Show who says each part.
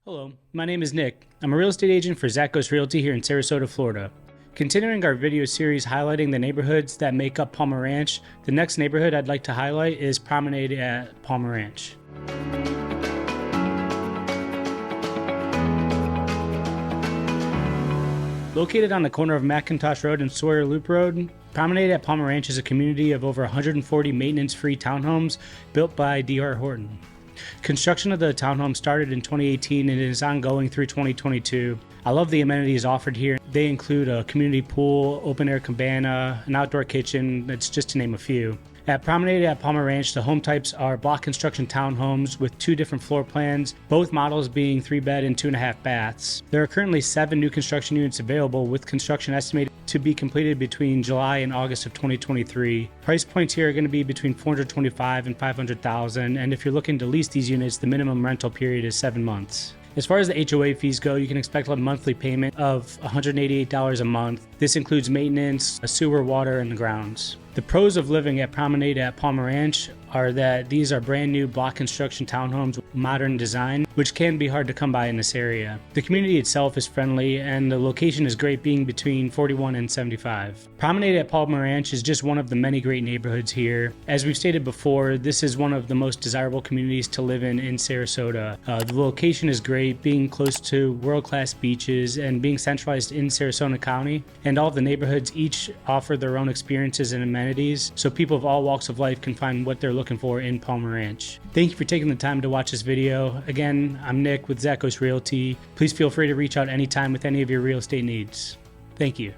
Speaker 1: Hello, my name is Nick. I'm a real estate agent for Zackos Realty here in Sarasota, Florida. Continuing our video series highlighting the neighborhoods that make up Palmer Ranch, the next neighborhood I'd like to highlight is Promenade at Palmer Ranch. Located on the corner of McIntosh Road and Sawyer Loop Road, Promenade at Palmer Ranch is a community of over 140 maintenance-free townhomes built by DR Horton. Construction of the townhome started in 2018 and is ongoing through 2022. I love the amenities offered here. They include a community pool, open-air cabana, an outdoor kitchen, that's just to name a few. At Promenade at Palmer Ranch, the home types are block construction townhomes with 2 different floor plans, both models being 3-bed and 2.5 baths. There are currently 7 new construction units available, with construction estimated to be completed between July and August of 2023. Price points here are going to be between $425,000 and $500,000, and if you're looking to lease these units, the minimum rental period is 7 months. As far as the HOA fees go, you can expect a monthly payment of $188 a month. This includes maintenance, sewer, water, and the grounds. The pros of living at Promenade at Palmer Ranch are that these are brand new block construction townhomes with modern design, which can be hard to come by in this area. The community itself is friendly and the location is great, being between 41 and 75. Promenade at Palmer Ranch is just one of the many great neighborhoods here. As we've stated before, this is one of the most desirable communities to live in Sarasota. The location is great, being close to world-class beaches and being centralized in Sarasota County, and all of the neighborhoods each offer their own experiences and amenities, so people of all walks of life can find what they're looking for in Palmer Ranch. Thank you for taking the time to watch this video. Again, I'm Nick with Zackos Realty. Please feel free to reach out anytime with any of your real estate needs. Thank you.